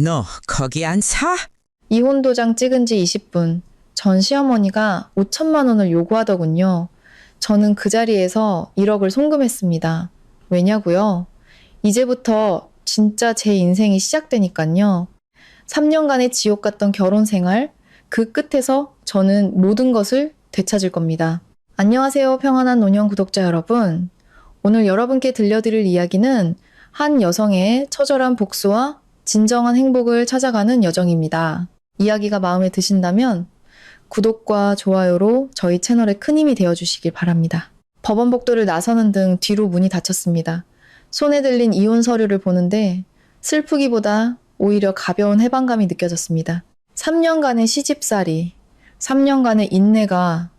너 거기 안 사? 이혼 도장 찍은 지 20분. 전 시어머니가 5천만 원을 요구하더군요. 저는 그 자리에서 1억을 송금했습니다. 왜냐고요? 이제부터 진짜 제 인생이 시작되니깐요. 3년간의 지옥 같던 결혼 생활, 그 끝에서 저는 모든 것을 되찾을 겁니다. 안녕하세요, 평안한 노년 구독자 여러분. 오늘 여러분께 들려드릴 이야기는 한 여성의 처절한 복수와 진정한 행복을 찾아가는 여정입니다. 이야기가 마음에 드신다면 구독과 좋아요로 저희 채널에 큰 힘이 되어주시길 바랍니다. 법원 복도를 나서는 등 뒤로 문이 닫혔습니다. 손에 들린 이혼 서류를 보는데 슬프기보다 오히려 가벼운 해방감이 느껴졌습니다. 3년간의 시집살이, 3년간의 인내가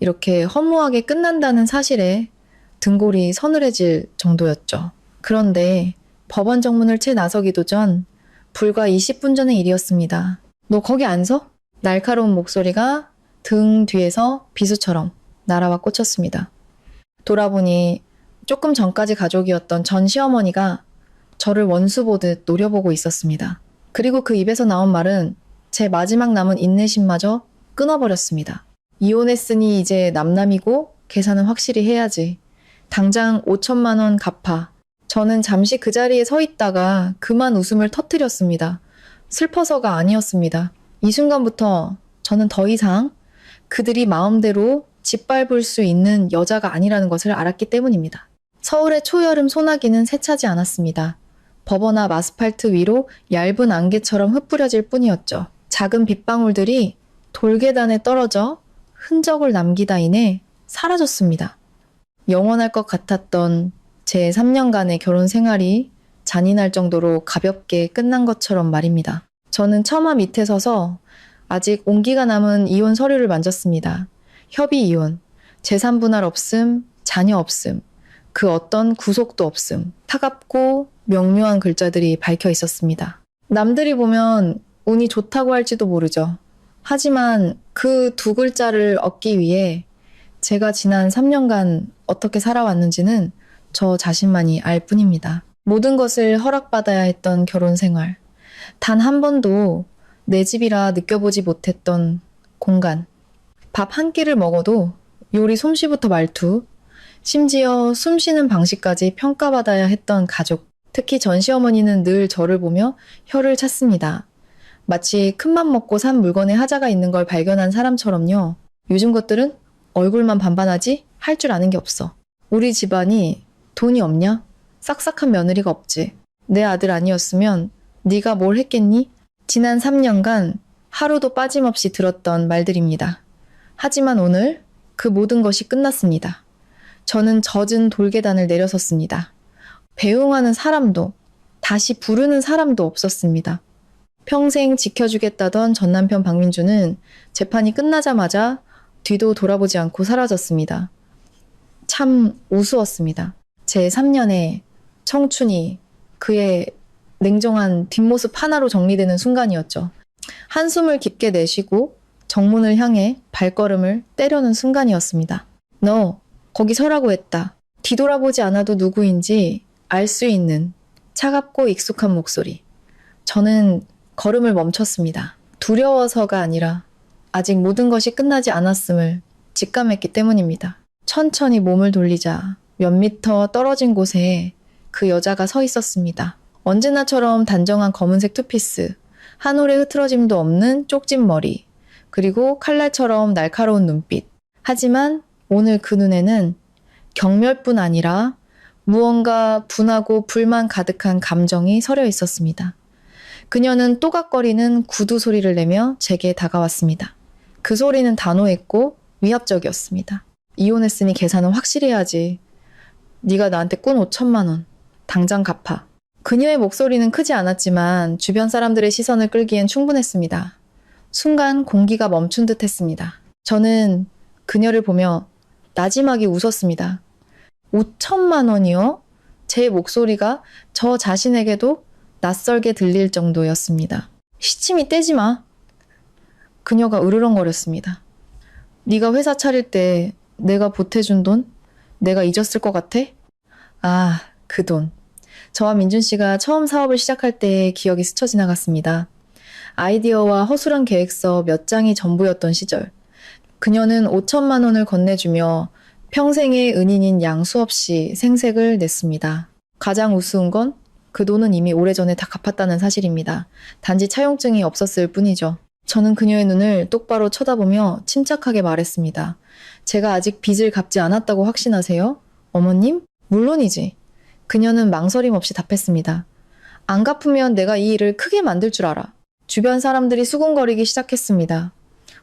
이렇게 허무하게 끝난다는 사실에 등골이 서늘해질 정도였죠. 그런데 법원 정문을 채 나서기도 전 불과 20분 전의 일이었습니다. 너 거기 안 서? 날카로운 목소리가 등 뒤에서 비수처럼 날아와 꽂혔습니다. 돌아보니 조금 전까지 가족이었던 전 시어머니가 저를 원수 보듯 노려보고 있었습니다. 그리고 그 입에서 나온 말은 제 마지막 남은 인내심마저 끊어버렸습니다. 이혼했으니 이제 남남이고 계산은 확실히 해야지. 당장 5천만 원 갚아. 저는 잠시 그 자리에 서 있다가 그만 웃음을 터뜨렸습니다. 슬퍼서가 아니었습니다. 이 순간부터 저는 더 이상 그들이 마음대로 짓밟을 수 있는 여자가 아니라는 것을 알았기 때문입니다. 서울의 초여름 소나기는 세차지 않았습니다. 법원 앞 아스팔트 위로 얇은 안개처럼 흩뿌려질 뿐이었죠. 작은 빗방울들이 돌계단에 떨어져 흔적을 남기다 이내 사라졌습니다. 영원할 것 같았던 제 3년간의 결혼 생활이 잔인할 정도로 가볍게 끝난 것처럼 말입니다. 저는 처마 밑에 서서 아직 온기가 남은 이혼 서류를 만졌습니다. 협의 이혼, 재산 분할 없음, 자녀 없음, 그 어떤 구속도 없음, 차갑고 명료한 글자들이 밝혀 있었습니다. 남들이 보면 운이 좋다고 할지도 모르죠. 하지만 그 두 글자를 얻기 위해 제가 지난 3년간 어떻게 살아왔는지는 저 자신만이 알 뿐입니다. 모든 것을 허락받아야 했던 결혼 생활. 단 한 번도 내 집이라 느껴보지 못했던 공간. 밥 한 끼를 먹어도 요리 솜씨부터 말투, 심지어 숨쉬는 방식까지 평가받아야 했던 가족. 특히 전 시어머니는 늘 저를 보며 혀를 찼습니다. 마치 큰맘 먹고 산 물건에 하자가 있는 걸 발견한 사람처럼요. 요즘 것들은 얼굴만 반반하지 할 줄 아는 게 없어. 우리 집안이 돈이 없냐? 싹싹한 며느리가 없지. 내 아들 아니었으면 네가 뭘 했겠니? 지난 3년간 하루도 빠짐없이 들었던 말들입니다. 하지만 오늘 그 모든 것이 끝났습니다. 저는 젖은 돌계단을 내려섰습니다. 배웅하는 사람도, 다시 부르는 사람도 없었습니다. 평생 지켜주겠다던 전 남편 박민주는 재판이 끝나자마자 뒤도 돌아보지 않고 사라졌습니다. 참 우스웠습니다. 제 3년의 청춘이 그의 냉정한 뒷모습 하나로 정리되는 순간이었죠. 한숨을 깊게 내쉬고 정문을 향해 발걸음을 떼려는 순간이었습니다. 너 거기 서라고 했다. 뒤돌아보지 않아도 누구인지 알 수 있는 차갑고 익숙한 목소리. 저는 걸음을 멈췄습니다. 두려워서가 아니라 아직 모든 것이 끝나지 않았음을 직감했기 때문입니다. 천천히 몸을 돌리자 몇 미터 떨어진 곳에 그 여자가 서 있었습니다. 언제나처럼 단정한 검은색 투피스, 한 올의 흐트러짐도 없는 쪽진 머리, 그리고 칼날처럼 날카로운 눈빛. 하지만 오늘 그 눈에는 경멸뿐 아니라 무언가 분하고 불만 가득한 감정이 서려 있었습니다. 그녀는 또각거리는 구두 소리를 내며 제게 다가왔습니다. 그 소리는 단호했고 위압적이었습니다. 이혼했으니 계산은 확실히 해야지. 네가 나한테 꾼 5천만 원 당장 갚아. 그녀의 목소리는 크지 않았지만 주변 사람들의 시선을 끌기엔 충분했습니다. 순간 공기가 멈춘 듯 했습니다. 저는 그녀를 보며 나지막이 웃었습니다. 5천만 원이요? 제 목소리가 저 자신에게도 낯설게 들릴 정도였습니다. 시침이 떼지 마. 그녀가 으르렁거렸습니다. 네가 회사 차릴 때 내가 보태준 돈? 내가 잊었을 것 같아? 아, 그 돈. 저와 민준 씨가 처음 사업을 시작할 때의 기억이 스쳐 지나갔습니다. 아이디어와 허술한 계획서 몇 장이 전부였던 시절. 그녀는 5천만 원을 건네주며 평생의 은인인 양수업 씨 생색을 냈습니다. 가장 우스운 건 그 돈은 이미 오래전에 다 갚았다는 사실입니다. 단지 차용증이 없었을 뿐이죠. 저는 그녀의 눈을 똑바로 쳐다보며 침착하게 말했습니다. 제가 아직 빚을 갚지 않았다고 확신하세요? 어머님? 물론이지. 그녀는 망설임 없이 답했습니다. 안 갚으면 내가 이 일을 크게 만들 줄 알아. 주변 사람들이 수군거리기 시작했습니다.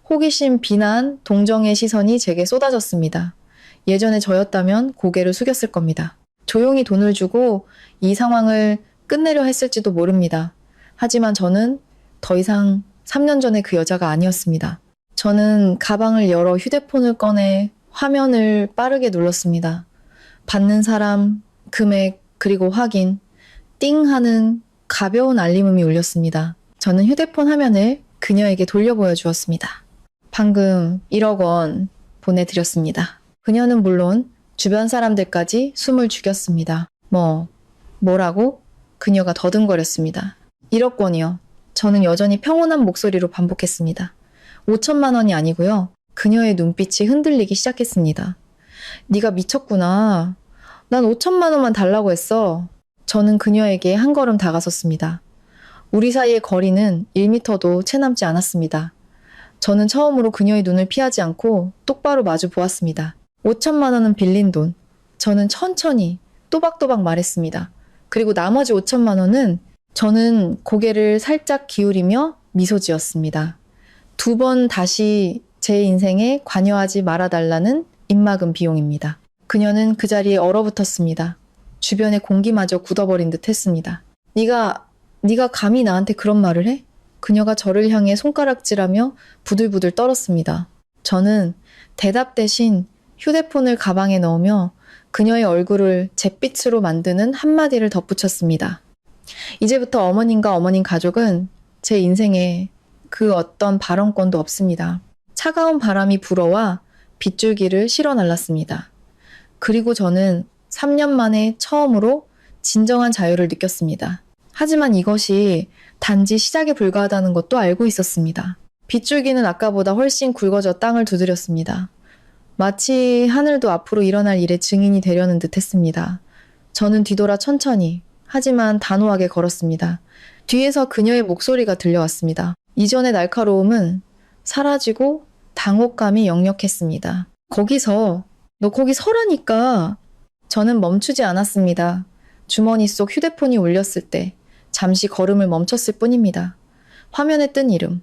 호기심, 비난, 동정의 시선이 제게 쏟아졌습니다. 예전에 저였다면 고개를 숙였을 겁니다. 조용히 돈을 주고 이 상황을 끝내려 했을지도 모릅니다. 하지만 저는 더 이상 3년 전에 그 여자가 아니었습니다. 저는 가방을 열어 휴대폰을 꺼내 화면을 빠르게 눌렀습니다. 받는 사람, 금액, 그리고 확인, 띵 하는 가벼운 알림음이 울렸습니다. 저는 휴대폰 화면을 그녀에게 돌려 보여주었습니다. 방금 1억 원 보내드렸습니다. 그녀는 물론 주변 사람들까지 숨을 죽였습니다. 뭐라고? 그녀가 더듬거렸습니다. 1억 원이요. 저는 여전히 평온한 목소리로 반복했습니다. 5천만 원이 아니고요. 그녀의 눈빛이 흔들리기 시작했습니다. 네가 미쳤구나. 난 5천만 원만 달라고 했어. 저는 그녀에게 한 걸음 다가섰습니다. 우리 사이의 거리는 1미터도 채 남지 않았습니다. 저는 처음으로 그녀의 눈을 피하지 않고 똑바로 마주 보았습니다. 5천만 원은 빌린 돈. 저는 천천히 또박또박 말했습니다. 그리고 나머지 5천만 원은 저는 고개를 살짝 기울이며 미소 지었습니다. 2번 다시 제 인생에 관여하지 말아달라는 입막음 비용입니다. 그녀는 그 자리에 얼어붙었습니다. 주변의 공기마저 굳어버린 듯 했습니다. 네가 감히 나한테 그런 말을 해? 그녀가 저를 향해 손가락질하며 부들부들 떨었습니다. 저는 대답 대신 휴대폰을 가방에 넣으며 그녀의 얼굴을 잿빛으로 만드는 한마디를 덧붙였습니다. 이제부터 어머님과 어머님 가족은 제 인생에 그 어떤 발언권도 없습니다. 차가운 바람이 불어와 빗줄기를 실어 날랐습니다. 그리고 저는 3년 만에 처음으로 진정한 자유를 느꼈습니다. 하지만 이것이 단지 시작에 불과하다는 것도 알고 있었습니다. 빗줄기는 아까보다 훨씬 굵어져 땅을 두드렸습니다. 마치 하늘도 앞으로 일어날 일의 증인이 되려는 듯 했습니다. 저는 뒤돌아 천천히, 하지만 단호하게 걸었습니다. 뒤에서 그녀의 목소리가 들려왔습니다. 이전의 날카로움은 사라지고 당혹감이 역력했습니다. 너 거기 서라니까. 저는 멈추지 않았습니다. 주머니 속 휴대폰이 울렸을 때 잠시 걸음을 멈췄을 뿐입니다. 화면에 뜬 이름,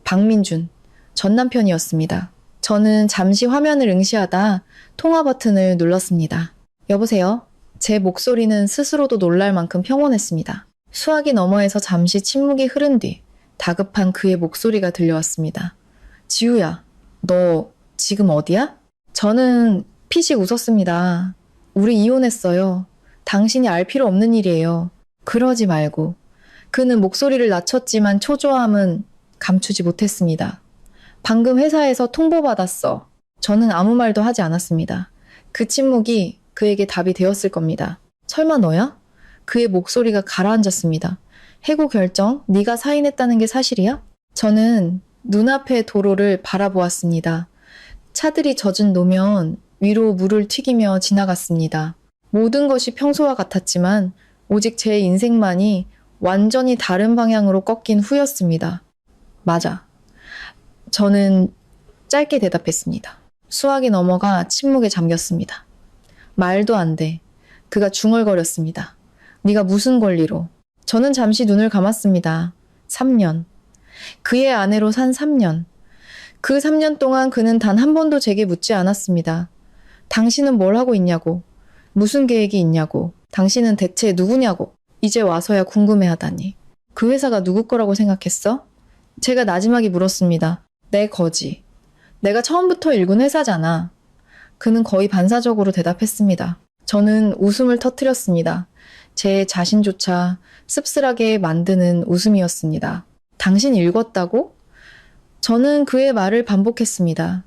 박민준, 전 남편이었습니다. 저는 잠시 화면을 응시하다 통화 버튼을 눌렀습니다. 여보세요? 제 목소리는 스스로도 놀랄 만큼 평온했습니다. 수화기 너머에서 잠시 침묵이 흐른 뒤 다급한 그의 목소리가 들려왔습니다. 지우야, 너 지금 어디야? 저는 피식 웃었습니다. 우리 이혼했어요. 당신이 알 필요 없는 일이에요. 그러지 말고. 그는 목소리를 낮췄지만 초조함은 감추지 못했습니다. 방금 회사에서 통보받았어. 저는 아무 말도 하지 않았습니다. 그 침묵이 그에게 답이 되었을 겁니다. 설마 너야? 그의 목소리가 가라앉았습니다. 해고 결정, 네가 사인했다는 게 사실이야? 저는 눈앞의 도로를 바라보았습니다. 차들이 젖은 노면 위로 물을 튀기며 지나갔습니다. 모든 것이 평소와 같았지만 오직 제 인생만이 완전히 다른 방향으로 꺾인 후였습니다. 맞아. 저는 짧게 대답했습니다. 수화기 너머가 침묵에 잠겼습니다. 말도 안 돼. 그가 중얼거렸습니다. 네가 무슨 권리로. 저는 잠시 눈을 감았습니다. 3년. 그의 아내로 산 3년. 그 3년 동안 그는 단 한 번도 제게 묻지 않았습니다. 당신은 뭘 하고 있냐고. 무슨 계획이 있냐고. 당신은 대체 누구냐고. 이제 와서야 궁금해하다니. 그 회사가 누구 거라고 생각했어? 제가 나지막이 물었습니다. 내 거지. 내가 처음부터 일군 회사잖아. 그는 거의 반사적으로 대답했습니다. 저는 웃음을 터뜨렸습니다. 제 자신조차 씁쓸하게 만드는 웃음이었습니다. 당신 읽었다고? 저는 그의 말을 반복했습니다.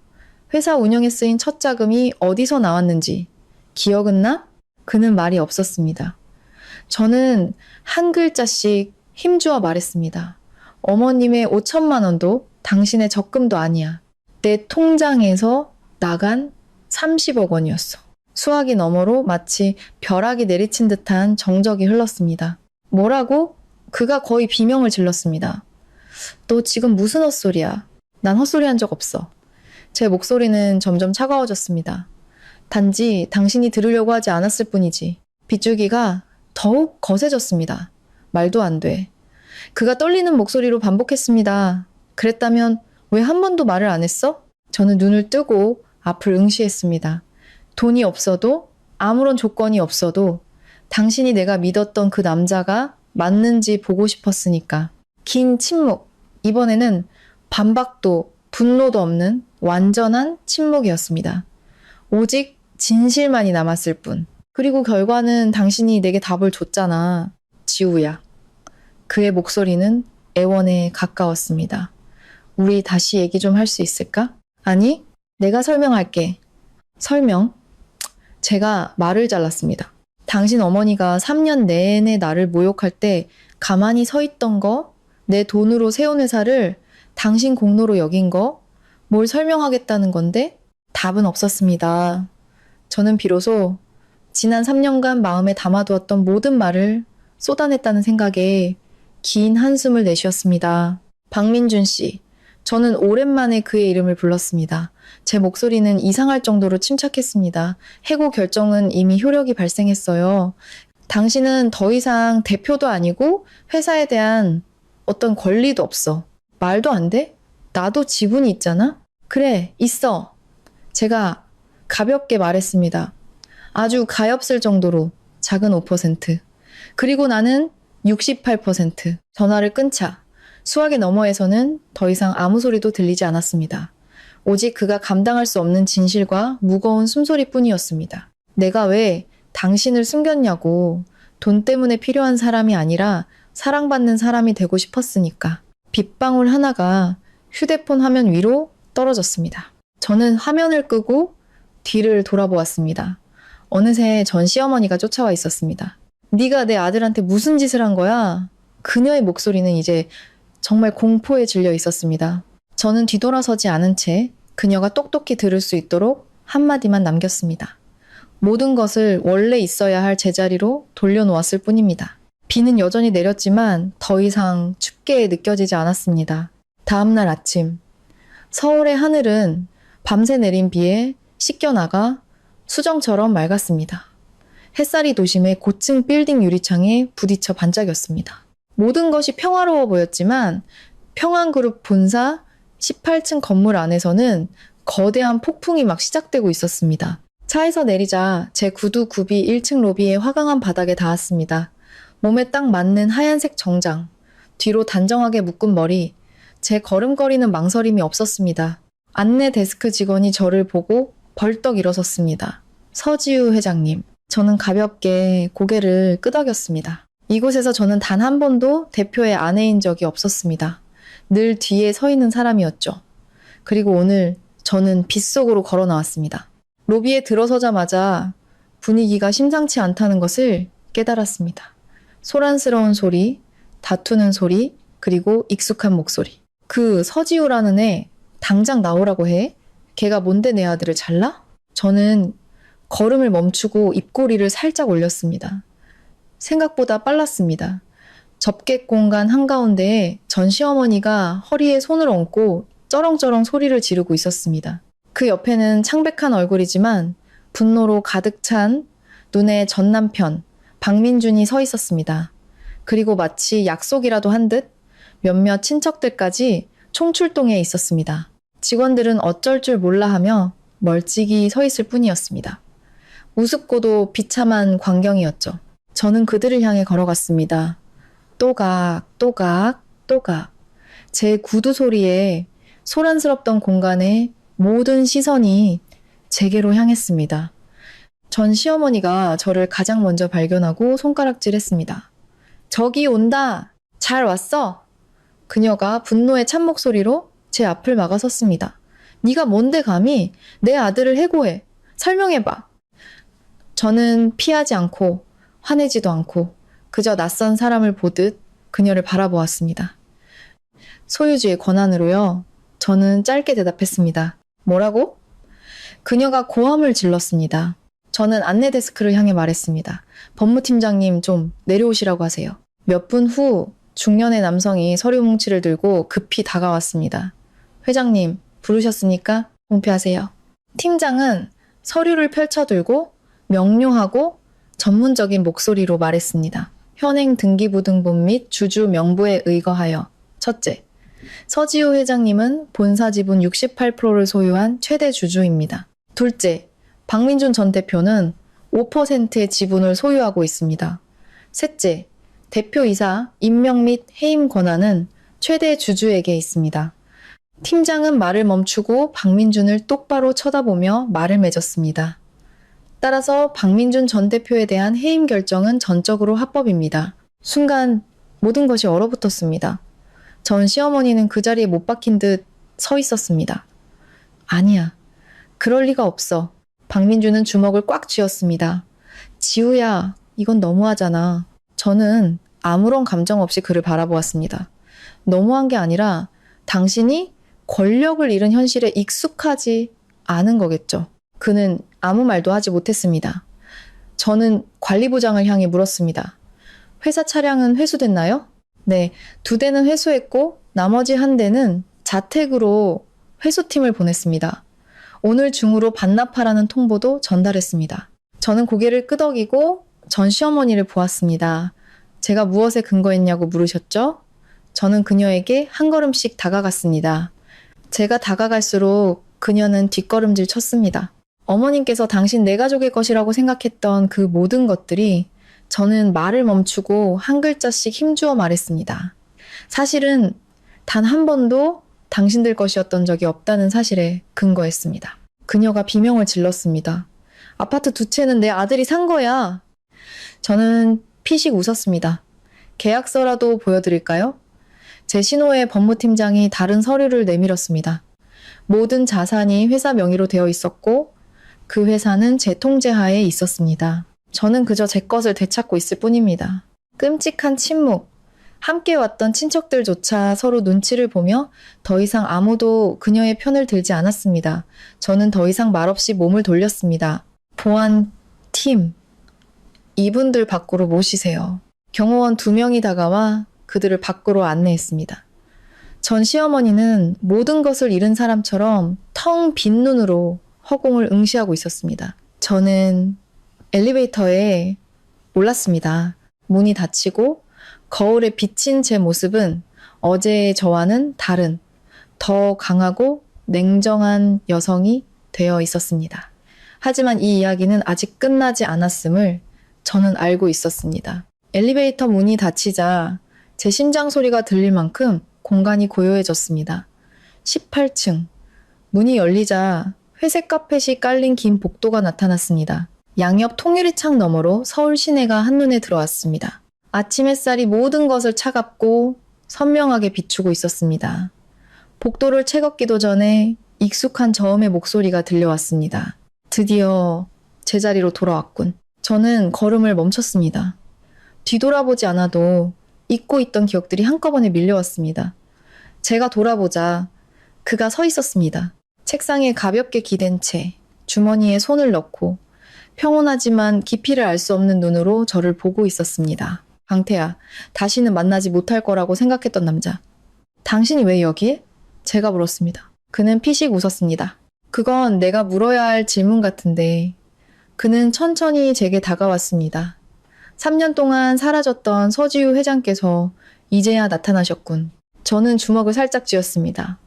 회사 운영에 쓰인 첫 자금이 어디서 나왔는지 기억은 나? 그는 말이 없었습니다. 저는 한 글자씩 힘주어 말했습니다. 어머님의 5천만 원도 당신의 적금도 아니야. 내 통장에서 나간 30억 원이었어. 수화기 너머로 마치 벼락이 내리친 듯한 정적이 흘렀습니다. 뭐라고? 그가 거의 비명을 질렀습니다. 너 지금 무슨 헛소리야? 난 헛소리 한 적 없어. 제 목소리는 점점 차가워졌습니다. 단지 당신이 들으려고 하지 않았을 뿐이지. 빗줄기가 더욱 거세졌습니다. 말도 안 돼. 그가 떨리는 목소리로 반복했습니다. 그랬다면 왜 한 번도 말을 안 했어? 저는 눈을 뜨고 앞을 응시했습니다. 돈이 없어도 아무런 조건이 없어도 당신이 내가 믿었던 그 남자가 맞는지 보고 싶었으니까. 긴 침묵. 이번에는 반박도 분노도 없는 완전한 침묵이었습니다. 오직 진실만이 남았을 뿐. 그리고 결과는 당신이 내게 답을 줬잖아. 지우야. 그의 목소리는 애원에 가까웠습니다. 우리 다시 얘기 좀 할 수 있을까? 아니, 내가 설명할게. 설명? 제가 말을 잘랐습니다. 당신 어머니가 3년 내내 나를 모욕할 때 가만히 서 있던 거, 내 돈으로 세운 회사를 당신 공로로 여긴 거, 뭘 설명하겠다는 건데 답은 없었습니다. 저는 비로소 지난 3년간 마음에 담아두었던 모든 말을 쏟아냈다는 생각에 긴 한숨을 내쉬었습니다. 박민준 씨, 저는 오랜만에 그의 이름을 불렀습니다. 제 목소리는 이상할 정도로 침착했습니다. 해고 결정은 이미 효력이 발생했어요. 당신은 더 이상 대표도 아니고 회사에 대한 어떤 권리도 없어. 말도 안 돼? 나도 지분이 있잖아? 그래, 있어. 제가 가볍게 말했습니다. 아주 가엾을 정도로 작은 5%. 그리고 나는 68%. 전화를 끊자 수화기 너머에서는 더 이상 아무 소리도 들리지 않았습니다. 오직 그가 감당할 수 없는 진실과 무거운 숨소리뿐이었습니다. 내가 왜 당신을 숨겼냐고. 돈 때문에 필요한 사람이 아니라 사랑받는 사람이 되고 싶었으니까. 빗방울 하나가 휴대폰 화면 위로 떨어졌습니다. 저는 화면을 끄고 뒤를 돌아보았습니다. 어느새 전 시어머니가 쫓아와 있었습니다. 네가 내 아들한테 무슨 짓을 한 거야? 그녀의 목소리는 이제 정말 공포에 질려 있었습니다. 저는 뒤돌아서지 않은 채 그녀가 똑똑히 들을 수 있도록 한마디만 남겼습니다. 모든 것을 원래 있어야 할 제자리로 돌려놓았을 뿐입니다. 비는 여전히 내렸지만 더 이상 춥게 느껴지지 않았습니다. 다음날 아침, 서울의 하늘은 밤새 내린 비에 씻겨나가 수정처럼 맑았습니다. 햇살이 도심의 고층 빌딩 유리창에 부딪혀 반짝였습니다. 모든 것이 평화로워 보였지만 평안그룹 본사 18층 건물 안에서는 거대한 폭풍이 막 시작되고 있었습니다. 차에서 내리자 제 구두 굽이 1층 로비의 화강한 바닥에 닿았습니다. 몸에 딱 맞는 하얀색 정장, 뒤로 단정하게 묶은 머리, 제 걸음걸이는 망설임이 없었습니다. 안내 데스크 직원이 저를 보고 벌떡 일어섰습니다. 서지우 회장님. 저는 가볍게 고개를 끄덕였습니다. 이곳에서 저는 단 한 번도 대표의 아내인 적이 없었습니다. 늘 뒤에 서 있는 사람이었죠. 그리고 오늘 저는 빗속으로 걸어 나왔습니다. 로비에 들어서자마자 분위기가 심상치 않다는 것을 깨달았습니다. 소란스러운 소리, 다투는 소리, 그리고 익숙한 목소리. 그 서지우라는 애 당장 나오라고 해? 걔가 뭔데 내 아들을 잘라? 저는 걸음을 멈추고 입꼬리를 살짝 올렸습니다. 생각보다 빨랐습니다. 접객 공간 한가운데에 전 시어머니가 허리에 손을 얹고 쩌렁쩌렁 소리를 지르고 있었습니다. 그 옆에는 창백한 얼굴이지만 분노로 가득 찬 눈의 전 남편 박민준이 서 있었습니다. 그리고 마치 약속이라도 한 듯 몇몇 친척들까지 총출동해 있었습니다. 직원들은 어쩔 줄 몰라 하며 멀찍이 서 있을 뿐이었습니다. 우습고도 비참한 광경이었죠. 저는 그들을 향해 걸어갔습니다. 또각, 또각, 또각. 제 구두 소리에 소란스럽던 공간의 모든 시선이 제게로 향했습니다. 전 시어머니가 저를 가장 먼저 발견하고 손가락질했습니다. 저기 온다! 잘 왔어! 그녀가 분노의 찬 목소리로 제 앞을 막아섰습니다. 네가 뭔데 감히 내 아들을 해고해? 설명해봐. 저는 피하지 않고 화내지도 않고 그저 낯선 사람을 보듯 그녀를 바라보았습니다. 소유주의 권한으로요. 저는 짧게 대답했습니다. 뭐라고? 그녀가 고함을 질렀습니다. 저는 안내 데스크를 향해 말했습니다. 법무팀장님 좀 내려오시라고 하세요. 몇 분 후 중년의 남성이 서류 뭉치를 들고 급히 다가왔습니다. 회장님, 부르셨습니까? 공표하세요. 팀장은 서류를 펼쳐들고 명료하고 전문적인 목소리로 말했습니다. 현행 등기부등본 및 주주 명부에 의거하여 첫째, 서지호 회장님은 본사 지분 68%를 소유한 최대 주주입니다. 둘째, 박민준 전 대표는 5%의 지분을 소유하고 있습니다. 셋째, 대표이사 임명 및 해임 권한은 최대 주주에게 있습니다. 팀장은 말을 멈추고 박민준을 똑바로 쳐다보며 말을 맺었습니다. 따라서 박민준 전 대표에 대한 해임 결정은 전적으로 합법입니다. 순간 모든 것이 얼어붙었습니다. 전 시어머니는 그 자리에 못 박힌 듯 서 있었습니다. 아니야. 그럴 리가 없어. 박민준은 주먹을 꽉 쥐었습니다. 지우야, 이건 너무하잖아. 저는 아무런 감정 없이 그를 바라보았습니다. 너무한 게 아니라 당신이 권력을 잃은 현실에 익숙하지 않은 거겠죠. 그는 아무 말도 하지 못했습니다. 저는 관리부장을 향해 물었습니다. 회사 차량은 회수됐나요? 네, 2대는 회수했고 나머지 1대는 자택으로 회수팀을 보냈습니다. 오늘 중으로 반납하라는 통보도 전달했습니다. 저는 고개를 끄덕이고 전 시어머니를 보았습니다. 제가 무엇에 근거했냐고 물으셨죠? 저는 그녀에게 한 걸음씩 다가갔습니다. 제가 다가갈수록 그녀는 뒷걸음질 쳤습니다. 어머님께서 당신 내 가족의 것이라고 생각했던 그 모든 것들이 저는 말을 멈추고 한 글자씩 힘주어 말했습니다. 사실은 단 한 번도 당신들 것이었던 적이 없다는 사실에 근거했습니다. 그녀가 비명을 질렀습니다. 아파트 2채는 내 아들이 산 거야. 저는 피식 웃었습니다. 계약서라도 보여드릴까요? 제 신호에 법무팀장이 다른 서류를 내밀었습니다. 모든 자산이 회사 명의로 되어 있었고 그 회사는 제 통제하에 있었습니다. 저는 그저 제 것을 되찾고 있을 뿐입니다. 끔찍한 침묵. 함께 왔던 친척들조차 서로 눈치를 보며 더 이상 아무도 그녀의 편을 들지 않았습니다. 저는 더 이상 말없이 몸을 돌렸습니다. 보안 팀, 이분들 밖으로 모시세요. 경호원 2명이 다가와 그들을 밖으로 안내했습니다. 전 시어머니는 모든 것을 잃은 사람처럼 텅 빈 눈으로 허공을 응시하고 있었습니다. 저는 엘리베이터에 올랐습니다. 문이 닫히고 거울에 비친 제 모습은 어제의 저와는 다른 더 강하고 냉정한 여성이 되어 있었습니다. 하지만 이 이야기는 아직 끝나지 않았음을 저는 알고 있었습니다. 엘리베이터 문이 닫히자 제 심장 소리가 들릴 만큼 공간이 고요해졌습니다. 18층. 문이 열리자 회색 카펫이 깔린 긴 복도가 나타났습니다. 양옆 통유리 창 너머로 서울 시내가 한눈에 들어왔습니다. 아침 햇살이 모든 것을 차갑고 선명하게 비추고 있었습니다. 복도를 채걷기도 전에 익숙한 저음의 목소리가 들려왔습니다. 드디어 제자리로 돌아왔군. 저는 걸음을 멈췄습니다. 뒤돌아보지 않아도 잊고 있던 기억들이 한꺼번에 밀려왔습니다. 제가 돌아보자 그가 서 있었습니다. 책상에 가볍게 기댄 채 주머니에 손을 넣고 평온하지만 깊이를 알 수 없는 눈으로 저를 보고 있었습니다. 강태야, 다시는 만나지 못할 거라고 생각했던 남자. 당신이 왜 여기에? 제가 물었습니다. 그는 피식 웃었습니다. 그건 내가 물어야 할 질문 같은데. 그는 천천히 제게 다가왔습니다. 3년 동안 사라졌던 서지우 회장께서 이제야 나타나셨군. 저는 주먹을 살짝 쥐었습니다.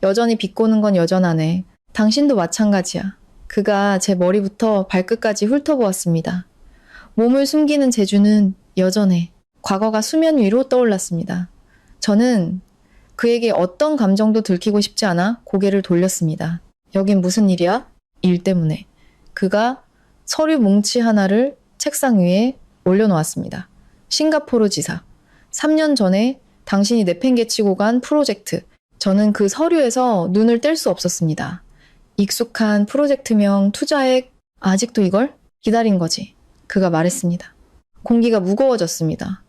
여전히 비꼬는 건 여전하네. 당신도 마찬가지야. 그가 제 머리부터 발끝까지 훑어보았습니다. 몸을 숨기는 재주는 여전해. 과거가 수면 위로 떠올랐습니다. 저는 그에게 어떤 감정도 들키고 싶지 않아 고개를 돌렸습니다. 여긴 무슨 일이야? 일 때문에. 그가 서류 뭉치 하나를 책상 위에 올려놓았습니다. 싱가포르 지사. 3년 전에 당신이 내팽개치고 간 프로젝트. 저는 그 서류에서 눈을 뗄 수 없었습니다. 익숙한 프로젝트명, 투자액, 아직도 이걸? 기다린 거지. 그가 말했습니다. 공기가 무거워졌습니다.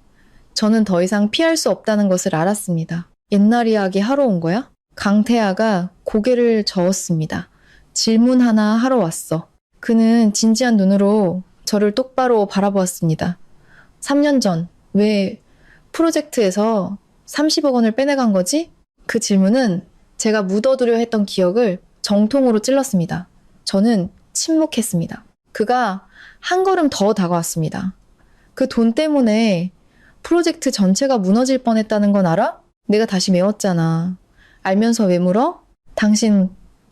저는 더 이상 피할 수 없다는 것을 알았습니다. 옛날 이야기 하러 온 거야? 강태아가 고개를 저었습니다. 질문 하나 하러 왔어. 그는 진지한 눈으로 저를 똑바로 바라보았습니다. 3년 전, 왜 프로젝트에서 30억 원을 빼내간 거지? 그 질문은 제가 묻어두려 했던 기억을 정통으로 찔렀습니다. 저는 침묵했습니다. 그가 한 걸음 더 다가왔습니다. 그 돈 때문에 프로젝트 전체가 무너질 뻔했다는 건 알아? 내가 다시 메웠잖아. 알면서 왜 물어? 당신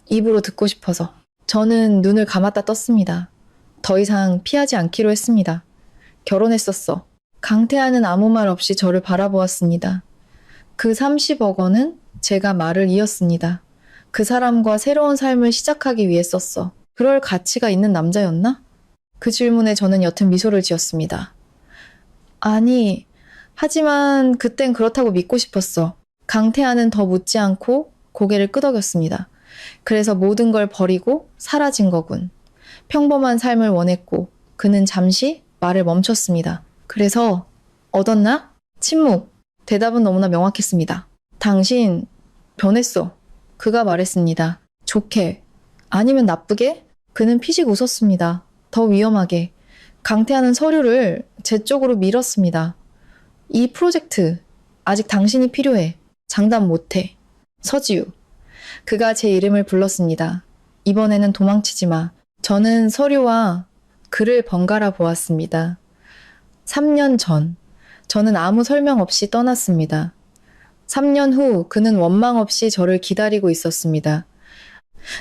입으로 듣고 싶어서. 저는 눈을 감았다 떴습니다. 더 이상 피하지 않기로 했습니다. 결혼했었어. 강태하는 아무 말 없이 저를 바라보았습니다. 그 30억 원은 제가 말을 이었습니다. 그 사람과 새로운 삶을 시작하기 위해 썼어. 그럴 가치가 있는 남자였나? 그 질문에 저는 옅은 미소를 지었습니다. 아니, 하지만 그땐 그렇다고 믿고 싶었어. 강태하는 더 묻지 않고 고개를 끄덕였습니다. 그래서 모든 걸 버리고 사라진 거군. 평범한 삶을 원했고 그는 잠시 말을 멈췄습니다. 그래서 얻었나? 침묵. 대답은 너무나 명확했습니다. 당신 변했어. 그가 말했습니다. 좋게. 아니면 나쁘게? 그는 피식 웃었습니다. 더 위험하게. 강태하는 서류를 제 쪽으로 밀었습니다. 이 프로젝트 아직 당신이 필요해. 장담 못해. 서지우. 그가 제 이름을 불렀습니다. 이번에는 도망치지 마. 저는 서류와 글을 번갈아 보았습니다. 3년 전, 저는 아무 설명 없이 떠났습니다. 3년 후 그는 원망 없이 저를 기다리고 있었습니다.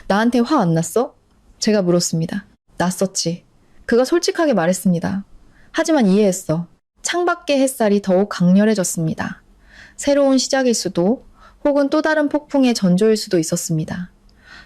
나한테 화 안 났어? 제가 물었습니다. 났었지. 그가 솔직하게 말했습니다. 하지만 이해했어. 창밖의 햇살이 더욱 강렬해졌습니다. 새로운 시작일 수도 혹은 또 다른 폭풍의 전조일 수도 있었습니다.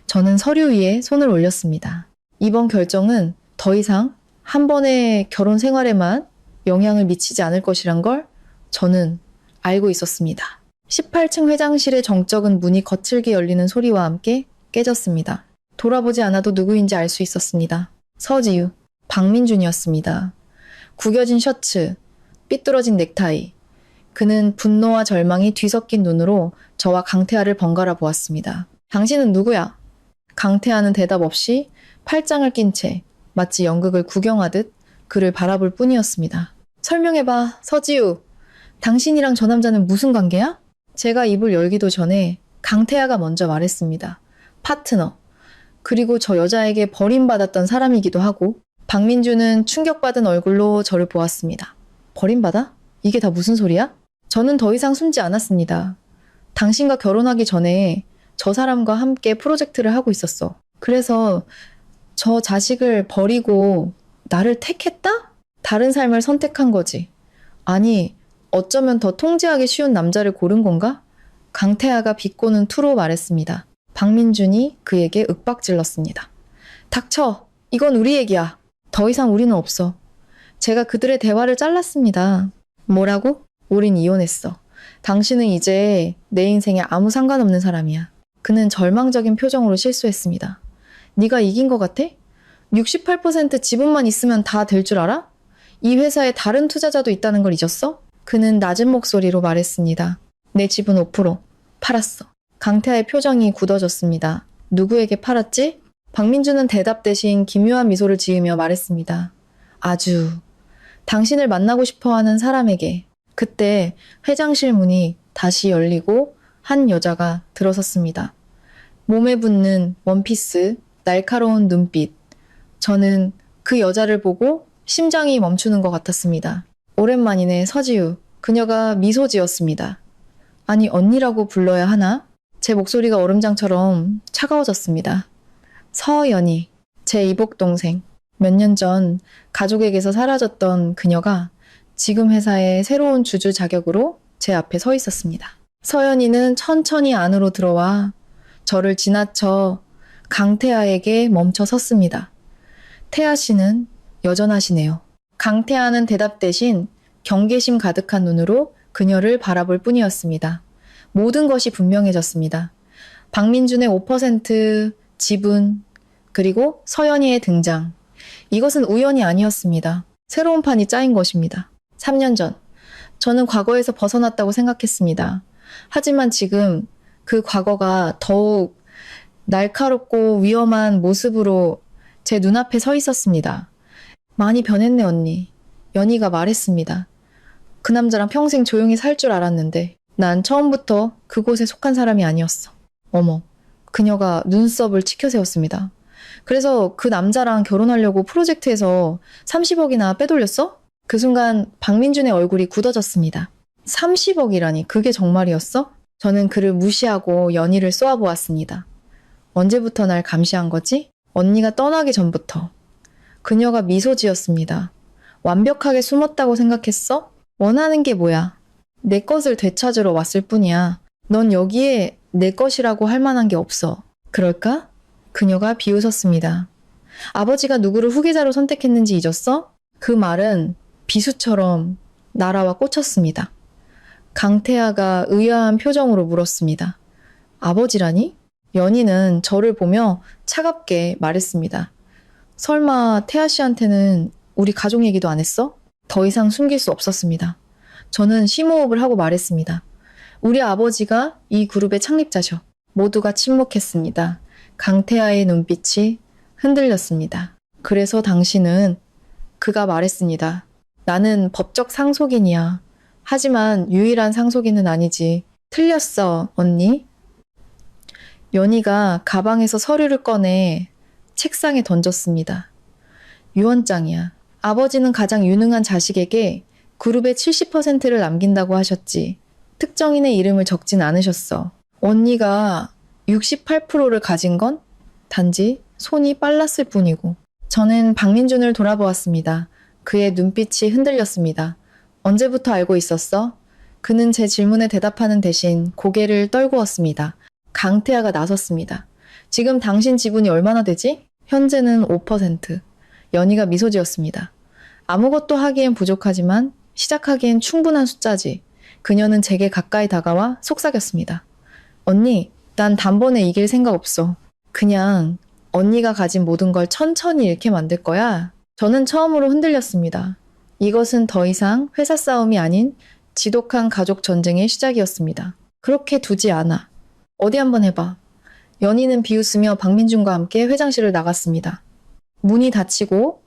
저는 서류 위에 손을 올렸습니다. 이번 결정은 더 이상 한 번의 결혼 생활에만 영향을 미치지 않을 것이란 걸 저는 알고 있었습니다. 18층 회장실의 정적은 문이 거칠게 열리는 소리와 함께 깨졌습니다. 돌아보지 않아도 누구인지 알 수 있었습니다. 서지우, 박민준이었습니다. 구겨진 셔츠, 삐뚤어진 넥타이. 그는 분노와 절망이 뒤섞인 눈으로 저와 강태하를 번갈아 보았습니다. 당신은 누구야? 강태하는 대답 없이 팔짱을 낀 채 마치 연극을 구경하듯 그를 바라볼 뿐이었습니다. 설명해봐, 서지우. 당신이랑 저 남자는 무슨 관계야? 제가 입을 열기도 전에 강태하가 먼저 말했습니다. 파트너. 그리고 저 여자에게 버림받았던 사람이기도 하고. 박민주는 충격받은 얼굴로 저를 보았습니다. 버림받아? 이게 다 무슨 소리야? 저는 더 이상 숨지 않았습니다. 당신과 결혼하기 전에 저 사람과 함께 프로젝트를 하고 있었어. 그래서 저 자식을 버리고 나를 택했다? 다른 삶을 선택한 거지. 아니, 어쩌면 더 통제하기 쉬운 남자를 고른 건가? 강태하가 비꼬는 투로 말했습니다. 박민준이 그에게 윽박질렀습니다. 닥쳐! 이건 우리 얘기야. 더 이상 우리는 없어. 제가 그들의 대화를 잘랐습니다. 뭐라고? 우린 이혼했어. 당신은 이제 내 인생에 아무 상관없는 사람이야. 그는 절망적인 표정으로 실수했습니다. 네가 이긴 것 같아? 68% 지분만 있으면 다 될 줄 알아? 이 회사에 다른 투자자도 있다는 걸 잊었어? 그는 낮은 목소리로 말했습니다. 내 지분 5% 팔았어. 강태하의 표정이 굳어졌습니다. 누구에게 팔았지? 박민주는 대답 대신 기묘한 미소를 지으며 말했습니다. 아주. 당신을 만나고 싶어하는 사람에게. 그때 회장실 문이 다시 열리고 한 여자가 들어섰습니다. 몸에 붙는 원피스, 날카로운 눈빛. 저는 그 여자를 보고 심장이 멈추는 것 같았습니다. 오랜만이네, 서지우. 그녀가 미소 지었습니다. 아니, 언니라고 불러야 하나? 제 목소리가 얼음장처럼 차가워졌습니다. 서연이, 제 이복동생. 몇 년 전 가족에게서 사라졌던 그녀가 지금 회사의 새로운 주주 자격으로 제 앞에 서 있었습니다. 서연이는 천천히 안으로 들어와 저를 지나쳐 강태하에게 멈춰 섰습니다. 태하 씨는 여전하시네요. 강태하는 대답 대신 경계심 가득한 눈으로 그녀를 바라볼 뿐이었습니다. 모든 것이 분명해졌습니다. 박민준의 5% 지분, 그리고 서연이의 등장. 이것은 우연이 아니었습니다. 새로운 판이 짜인 것입니다. 3년 전, 저는 과거에서 벗어났다고 생각했습니다. 하지만 지금 그 과거가 더욱 날카롭고 위험한 모습으로 제 눈앞에 서 있었습니다. 많이 변했네, 언니. 연희가 말했습니다. 그 남자랑 평생 조용히 살 줄 알았는데 난 처음부터 그곳에 속한 사람이 아니었어. 어머, 그녀가 눈썹을 치켜세웠습니다. 그래서 그 남자랑 결혼하려고 프로젝트에서 30억이나 빼돌렸어? 그 순간 박민준의 얼굴이 굳어졌습니다. 30억이라니 그게 정말이었어? 저는 그를 무시하고 연희를 쏘아보았습니다. 언제부터 날 감시한 거지? 언니가 떠나기 전부터. 그녀가 미소 지었습니다. 완벽하게 숨었다고 생각했어? 원하는 게 뭐야? 내 것을 되찾으러 왔을 뿐이야. 넌 여기에 내 것이라고 할 만한 게 없어. 그럴까? 그녀가 비웃었습니다. 아버지가 누구를 후계자로 선택했는지 잊었어? 그 말은 비수처럼 날아와 꽂혔습니다. 강태하가 의아한 표정으로 물었습니다. 아버지라니? 연희는 저를 보며 차갑게 말했습니다. 설마 태아 씨한테는 우리 가족 얘기도 안 했어? 더 이상 숨길 수 없었습니다. 저는 심호흡을 하고 말했습니다. 우리 아버지가 이 그룹의 창립자셔. 모두가 침묵했습니다. 강태하의 눈빛이 흔들렸습니다. 그래서 당신은 그가 말했습니다. 나는 법적 상속인이야. 하지만 유일한 상속인은 아니지. 틀렸어, 언니. 연희가 가방에서 서류를 꺼내 책상에 던졌습니다. 유언장이야. 아버지는 가장 유능한 자식에게 그룹의 70%를 남긴다고 하셨지. 특정인의 이름을 적진 않으셨어. 언니가 68%를 가진 건 단지 손이 빨랐을 뿐이고. 저는 박민준을 돌아보았습니다. 그의 눈빛이 흔들렸습니다. 언제부터 알고 있었어? 그는 제 질문에 대답하는 대신 고개를 떨구었습니다. 강태하가 나섰습니다. 지금 당신 지분이 얼마나 되지? 현재는 5%. 연희가 미소 지었습니다. 아무것도 하기엔 부족하지만 시작하기엔 충분한 숫자지. 그녀는 제게 가까이 다가와 속삭였습니다. 언니, 난 단번에 이길 생각 없어. 그냥 언니가 가진 모든 걸 천천히 잃게 만들 거야. 저는 처음으로 흔들렸습니다. 이것은 더 이상 회사 싸움이 아닌 지독한 가족 전쟁의 시작이었습니다. 그렇게 두지 않아. 어디 한번 해봐. 연희는 비웃으며 박민준과 함께 회장실을 나갔습니다. 문이 닫히고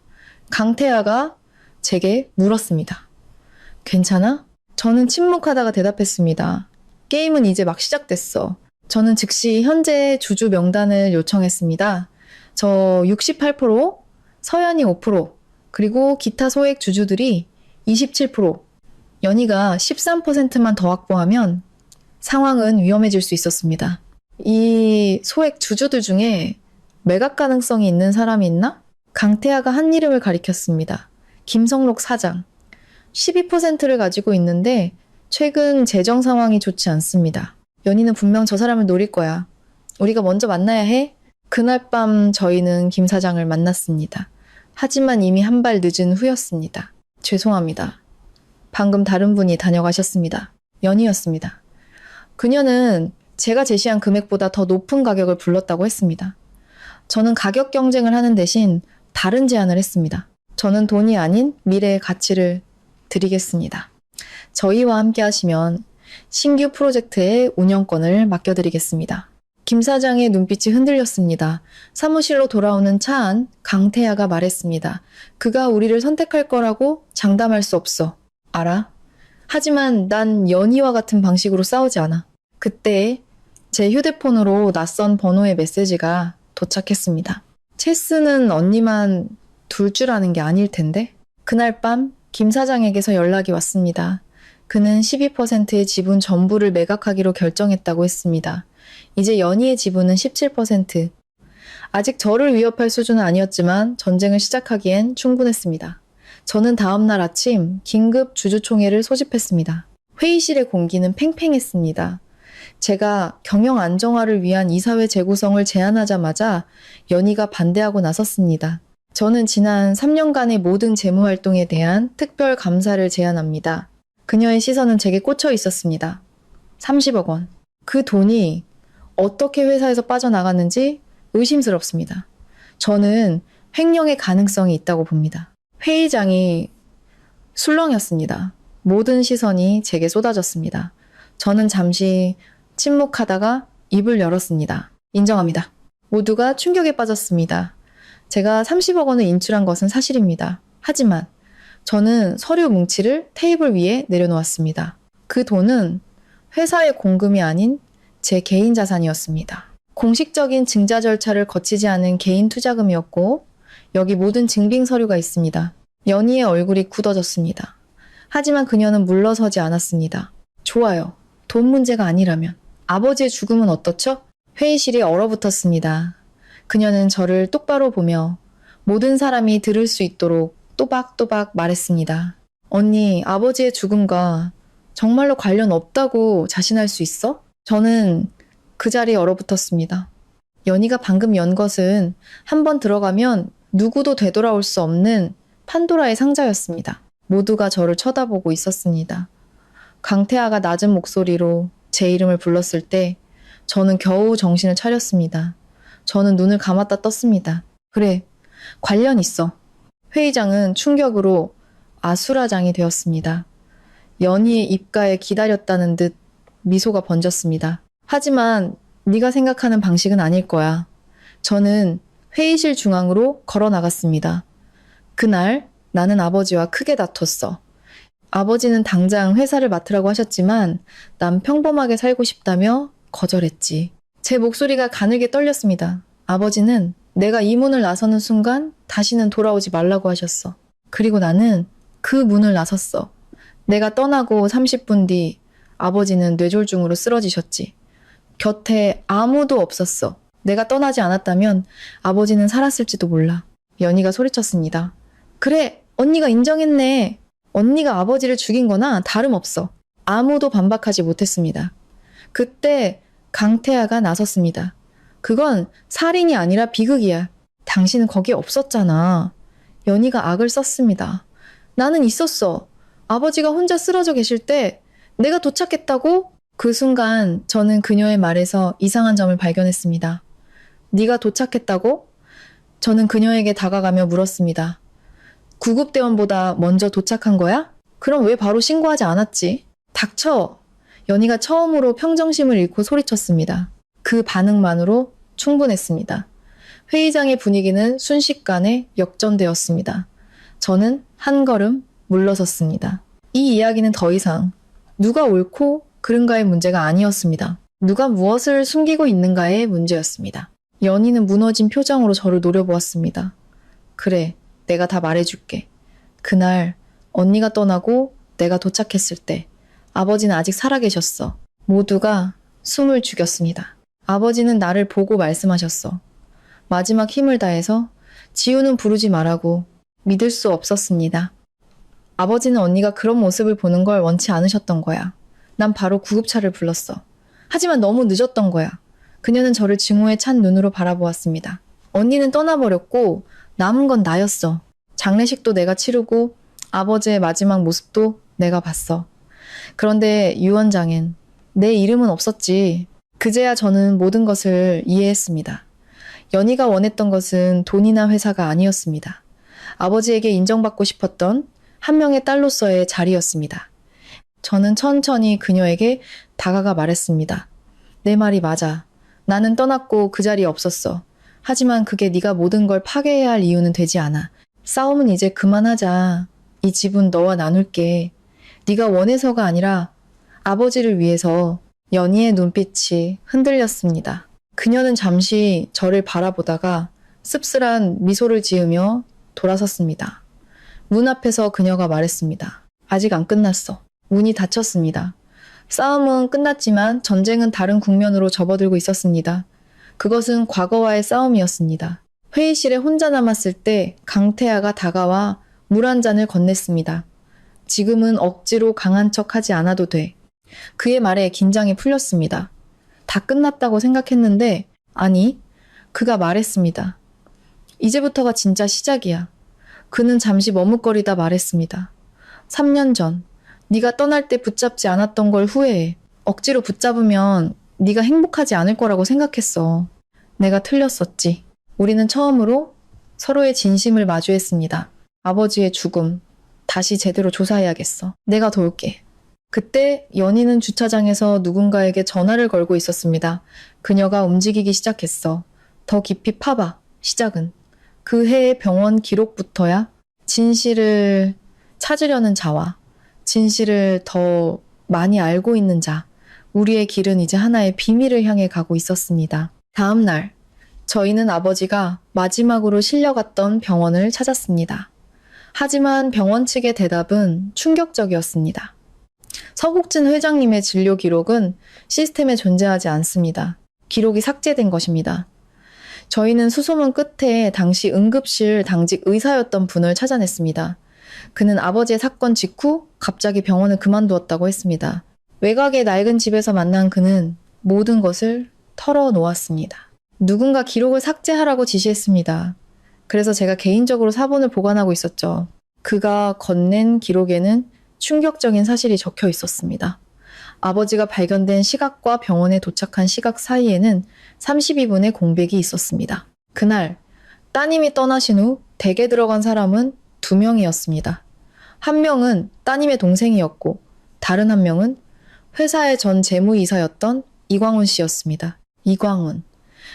강태하가 제게 물었습니다. 괜찮아? 저는 침묵하다가 대답했습니다. 게임은 이제 막 시작됐어. 저는 즉시 현재 주주 명단을 요청했습니다. 저 68%, 서연이 5%, 그리고 기타 소액 주주들이 27%, 연희가 13%만 더 확보하면 상황은 위험해질 수 있었습니다. 이 소액 주주들 중에 매각 가능성이 있는 사람이 있나? 강태하가 한 이름을 가리켰습니다. 김성록 사장. 12%를 가지고 있는데 최근 재정 상황이 좋지 않습니다. 연희는 분명 저 사람을 노릴 거야. 우리가 먼저 만나야 해? 그날 밤 저희는 김 사장을 만났습니다. 하지만 이미 한 발 늦은 후였습니다. 죄송합니다. 방금 다른 분이 다녀가셨습니다. 연희였습니다. 그녀는 제가 제시한 금액보다 더 높은 가격을 불렀다고 했습니다. 저는 가격 경쟁을 하는 대신 다른 제안을 했습니다. 저는 돈이 아닌 미래의 가치를 드리겠습니다. 저희와 함께 하시면 신규 프로젝트의 운영권을 맡겨드리겠습니다. 김 사장의 눈빛이 흔들렸습니다. 사무실로 돌아오는 차 안 강태하가 말했습니다. 그가 우리를 선택할 거라고 장담할 수 없어. 알아? 하지만 난 연희와 같은 방식으로 싸우지 않아. 그때 제 휴대폰으로 낯선 번호의 메시지가 도착했습니다. 체스는 언니만 둘 줄 아는 게 아닐 텐데? 그날 밤 김 사장에게서 연락이 왔습니다. 그는 12%의 지분 전부를 매각하기로 결정했다고 했습니다. 이제 연희의 지분은 17%. 아직 저를 위협할 수준은 아니었지만 전쟁을 시작하기엔 충분했습니다. 저는 다음날 아침 긴급 주주총회를 소집했습니다. 회의실의 공기는 팽팽했습니다. 제가 경영 안정화를 위한 이사회 재구성을 제안하자마자 연희가 반대하고 나섰습니다. 저는 지난 3년간의 모든 재무활동에 대한 특별 감사를 제안합니다. 그녀의 시선은 제게 꽂혀 있었습니다. 30억 원. 그 돈이 어떻게 회사에서 빠져나갔는지 의심스럽습니다. 저는 횡령의 가능성이 있다고 봅니다. 회의장이 술렁이었습니다. 모든 시선이 제게 쏟아졌습니다. 저는 잠시 침묵하다가 입을 열었습니다. 인정합니다. 모두가 충격에 빠졌습니다. 제가 30억 원을 인출한 것은 사실입니다. 하지만 저는 서류 뭉치를 테이블 위에 내려놓았습니다. 그 돈은 회사의 공금이 아닌 제 개인 자산이었습니다. 공식적인 증자 절차를 거치지 않은 개인 투자금이었고 여기 모든 증빙 서류가 있습니다. 연희의 얼굴이 굳어졌습니다. 하지만 그녀는 물러서지 않았습니다. 좋아요. 돈 문제가 아니라면 아버지의 죽음은 어떻죠? 회의실이 얼어붙었습니다. 그녀는 저를 똑바로 보며 모든 사람이 들을 수 있도록 또박또박 말했습니다. 언니, 아버지의 죽음과 정말로 관련 없다고 자신할 수 있어? 저는 그 자리에 얼어붙었습니다. 연희가 방금 연 것은 한번 들어가면 누구도 되돌아올 수 없는 판도라의 상자였습니다. 모두가 저를 쳐다보고 있었습니다. 강태아가 낮은 목소리로 제 이름을 불렀을 때 저는 겨우 정신을 차렸습니다. 저는 눈을 감았다 떴습니다. 그래, 관련 있어. 회의장은 충격으로 아수라장이 되었습니다. 연희의 입가에 기다렸다는 듯 미소가 번졌습니다. 하지만 네가 생각하는 방식은 아닐 거야. 저는 회의실 중앙으로 걸어 나갔습니다. 그날 나는 아버지와 크게 다퉜어. 아버지는 당장 회사를 맡으라고 하셨지만 난 평범하게 살고 싶다며 거절했지. 제 목소리가 가늘게 떨렸습니다. 아버지는 내가 이 문을 나서는 순간 다시는 돌아오지 말라고 하셨어. 그리고 나는 그 문을 나섰어. 내가 떠나고 30분 뒤 아버지는 뇌졸중으로 쓰러지셨지. 곁에 아무도 없었어. 내가 떠나지 않았다면 아버지는 살았을지도 몰라. 연희가 소리쳤습니다. 그래, 언니가 인정했네. 언니가 아버지를 죽인 거나 다름없어. 아무도 반박하지 못했습니다. 그때 강태아가 나섰습니다. 그건 살인이 아니라 비극이야. 당신은 거기에 없었잖아. 연희가 악을 썼습니다. 나는 있었어. 아버지가 혼자 쓰러져 계실 때 내가 도착했다고? 그 순간 저는 그녀의 말에서 이상한 점을 발견했습니다. 네가 도착했다고? 저는 그녀에게 다가가며 물었습니다. 구급대원보다 먼저 도착한 거야? 그럼 왜 바로 신고하지 않았지? 닥쳐! 연희가 처음으로 평정심을 잃고 소리쳤습니다. 그 반응만으로 충분했습니다. 회의장의 분위기는 순식간에 역전되었습니다. 저는 한 걸음 물러섰습니다. 이 이야기는 더 이상 누가 옳고 그른가의 문제가 아니었습니다. 누가 무엇을 숨기고 있는가의 문제였습니다. 연희는 무너진 표정으로 저를 노려보았습니다. 그래, 내가 다 말해줄게. 그날 언니가 떠나고 내가 도착했을 때 아버지는 아직 살아계셨어. 모두가 숨을 죽였습니다. 아버지는 나를 보고 말씀하셨어. 마지막 힘을 다해서 지우는 부르지 말라고. 믿을 수 없었습니다. 아버지는 언니가 그런 모습을 보는 걸 원치 않으셨던 거야. 난 바로 구급차를 불렀어. 하지만 너무 늦었던 거야. 그녀는 저를 증오에 찬 눈으로 바라보았습니다. 언니는 떠나버렸고 남은 건 나였어. 장례식도 내가 치르고 아버지의 마지막 모습도 내가 봤어. 그런데 유언장엔 내 이름은 없었지. 그제야 저는 모든 것을 이해했습니다. 연희가 원했던 것은 돈이나 회사가 아니었습니다. 아버지에게 인정받고 싶었던 한 명의 딸로서의 자리였습니다. 저는 천천히 그녀에게 다가가 말했습니다. 내 말이 맞아. 나는 떠났고 그 자리에 없었어. 하지만 그게 네가 모든 걸 파괴해야 할 이유는 되지 않아. 싸움은 이제 그만하자. 이 집은 너와 나눌게. 네가 원해서가 아니라 아버지를 위해서. 연희의 눈빛이 흔들렸습니다. 그녀는 잠시 저를 바라보다가 씁쓸한 미소를 지으며 돌아섰습니다. 문 앞에서 그녀가 말했습니다. 아직 안 끝났어. 문이 닫혔습니다. 싸움은 끝났지만 전쟁은 다른 국면으로 접어들고 있었습니다. 그것은 과거와의 싸움이었습니다. 회의실에 혼자 남았을 때 강태아가 다가와 물 한 잔을 건넸습니다. 지금은 억지로 강한 척 하지 않아도 돼. 그의 말에 긴장이 풀렸습니다. 다 끝났다고 생각했는데 아니, 그가 말했습니다. 이제부터가 진짜 시작이야. 그는 잠시 머뭇거리다 말했습니다. 3년 전 네가 떠날 때 붙잡지 않았던 걸 후회해. 억지로 붙잡으면 네가 행복하지 않을 거라고 생각했어. 내가 틀렸었지. 우리는 처음으로 서로의 진심을 마주했습니다. 아버지의 죽음. 다시 제대로 조사해야겠어. 내가 도울게. 그때 연희는 주차장에서 누군가에게 전화를 걸고 있었습니다. 그녀가 움직이기 시작했어. 더 깊이 파봐. 시작은. 그 해의 병원 기록부터야. 진실을 찾으려는 자와 진실을 더 많이 알고 있는 자. 우리의 길은 이제 하나의 비밀을 향해 가고 있었습니다. 다음 날, 저희는 아버지가 마지막으로 실려갔던 병원을 찾았습니다. 하지만 병원 측의 대답은 충격적이었습니다. 서복진 회장님의 진료 기록은 시스템에 존재하지 않습니다. 기록이 삭제된 것입니다. 저희는 수소문 끝에 당시 응급실 당직 의사였던 분을 찾아냈습니다. 그는 아버지의 사건 직후 갑자기 병원을 그만두었다고 했습니다. 외곽의 낡은 집에서 만난 그는 모든 것을 털어놓았습니다. 누군가 기록을 삭제하라고 지시했습니다. 그래서 제가 개인적으로 사본을 보관하고 있었죠. 그가 건넨 기록에는 충격적인 사실이 적혀 있었습니다. 아버지가 발견된 시각과 병원에 도착한 시각 사이에는 32분의 공백이 있었습니다. 그날 따님이 떠나신 후 댁에 들어간 사람은 2명이었습니다. 한 명은 따님의 동생이었고 다른 한 명은 회사의 전 재무이사였던 이광훈 씨였습니다. 이광훈.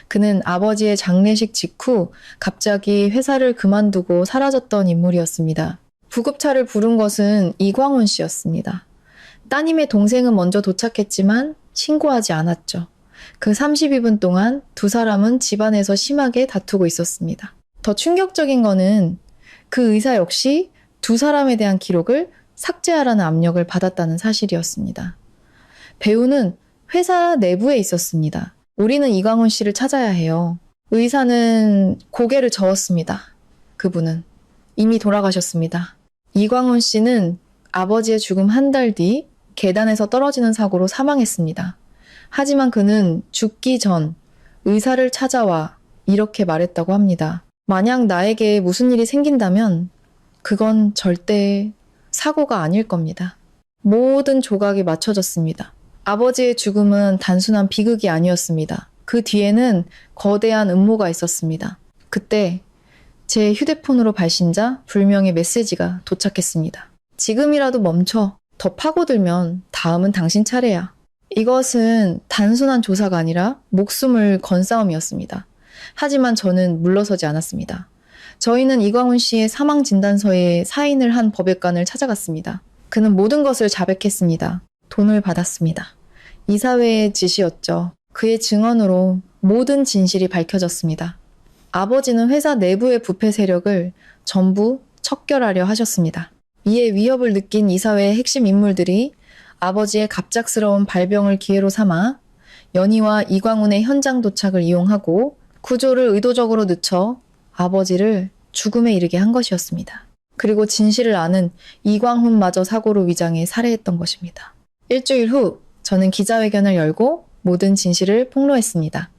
그는 아버지의 장례식 직후 갑자기 회사를 그만두고 사라졌던 인물이었습니다. 구급차를 부른 것은 이광훈 씨였습니다. 따님의 동생은 먼저 도착했지만 신고하지 않았죠. 그 32분 동안 두 사람은 집안에서 심하게 다투고 있었습니다. 더 충격적인 거는 그 의사 역시 두 사람에 대한 기록을 삭제하라는 압력을 받았다는 사실이었습니다. 배우는 회사 내부에 있었습니다. 우리는 이광훈 씨를 찾아야 해요. 의사는 고개를 저었습니다. 그분은 이미 돌아가셨습니다. 이광훈 씨는 아버지의 죽음 한 달 뒤 계단에서 떨어지는 사고로 사망했습니다. 하지만 그는 죽기 전 의사를 찾아와 이렇게 말했다고 합니다. 만약 나에게 무슨 일이 생긴다면 그건 절대 사고가 아닐 겁니다. 모든 조각이 맞춰졌습니다. 아버지의 죽음은 단순한 비극이 아니었습니다. 그 뒤에는 거대한 음모가 있었습니다. 그때 제 휴대폰으로 발신자 불명의 메시지가 도착했습니다. 지금이라도 멈춰. 더 파고들면 다음은 당신 차례야. 이것은 단순한 조사가 아니라 목숨을 건 싸움이었습니다. 하지만 저는 물러서지 않았습니다. 저희는 이광훈 씨의 사망 진단서에 사인을 한 법액관을 찾아갔습니다. 그는 모든 것을 자백했습니다. 돈을 받았습니다. 이사회의 지시였죠. 그의 증언으로 모든 진실이 밝혀졌습니다. 아버지는 회사 내부의 부패 세력을 전부 척결하려 하셨습니다. 이에 위협을 느낀 이사회의 핵심 인물들이 아버지의 갑작스러운 발병을 기회로 삼아 연희와 이광훈의 현장 도착을 이용하고 구조를 의도적으로 늦춰 아버지를 죽음에 이르게 한 것이었습니다. 그리고 진실을 아는 이광훈마저 사고로 위장해 살해했던 것입니다. 일주일 후 저는 기자회견을 열고 모든 진실을 폭로했습니다.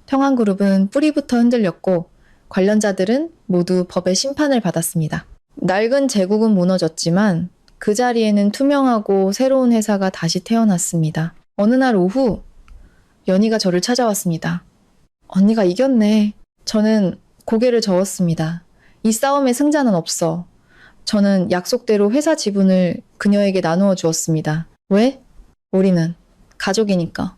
평안그룹은 뿌리부터 흔들렸고 관련자들은 모두 법의 심판을 받았습니다. 낡은 제국은 무너졌지만 그 자리에는 투명하고 새로운 회사가 다시 태어났습니다. 어느 날 오후 연희가 저를 찾아왔습니다. 언니가 이겼네. 저는 고개를 저었습니다. 이 싸움의 승자는 없어. 저는 약속대로 회사 지분을 그녀에게 나누어 주었습니다. 왜? 우리는 가족이니까.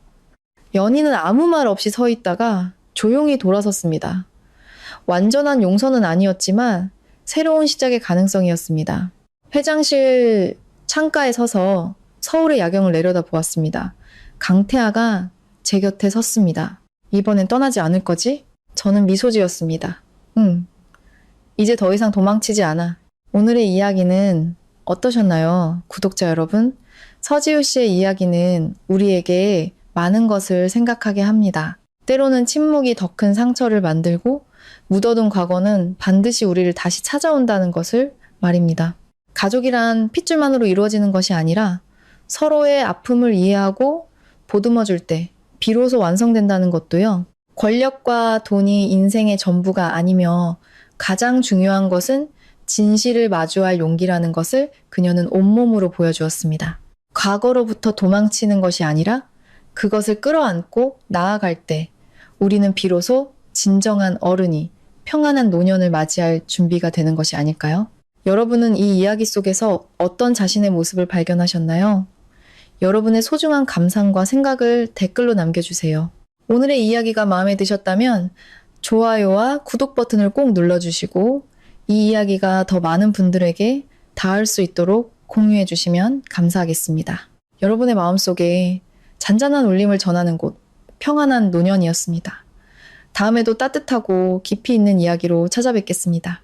연희는 아무 말 없이 서 있다가 조용히 돌아섰습니다. 완전한 용서는 아니었지만 새로운 시작의 가능성이었습니다. 회장실 창가에 서서 서울의 야경을 내려다보았습니다. 강태아가 제 곁에 섰습니다. 이번엔 떠나지 않을 거지? 저는 미소 지었습니다. 이제 더 이상 도망치지 않아. 오늘의 이야기는 어떠셨나요? 구독자 여러분, 서지우 씨의 이야기는 우리에게 많은 것을 생각하게 합니다. 때로는 침묵이 더 큰 상처를 만들고 묻어둔 과거는 반드시 우리를 다시 찾아온다는 것을 말입니다. 가족이란 핏줄만으로 이루어지는 것이 아니라 서로의 아픔을 이해하고 보듬어줄 때 비로소 완성된다는 것도요. 권력과 돈이 인생의 전부가 아니며 가장 중요한 것은 진실을 마주할 용기라는 것을 그녀는 온몸으로 보여주었습니다. 과거로부터 도망치는 것이 아니라 그것을 끌어안고 나아갈 때 우리는 비로소 진정한 어른이 평안한 노년을 맞이할 준비가 되는 것이 아닐까요? 여러분은 이 이야기 속에서 어떤 자신의 모습을 발견하셨나요? 여러분의 소중한 감상과 생각을 댓글로 남겨주세요. 오늘의 이야기가 마음에 드셨다면 좋아요와 구독 버튼을 꼭 눌러주시고 이 이야기가 더 많은 분들에게 닿을 수 있도록 공유해 주시면 감사하겠습니다. 여러분의 마음속에 잔잔한 울림을 전하는 곳, 평안한 노년이었습니다. 다음에도 따뜻하고 깊이 있는 이야기로 찾아뵙겠습니다.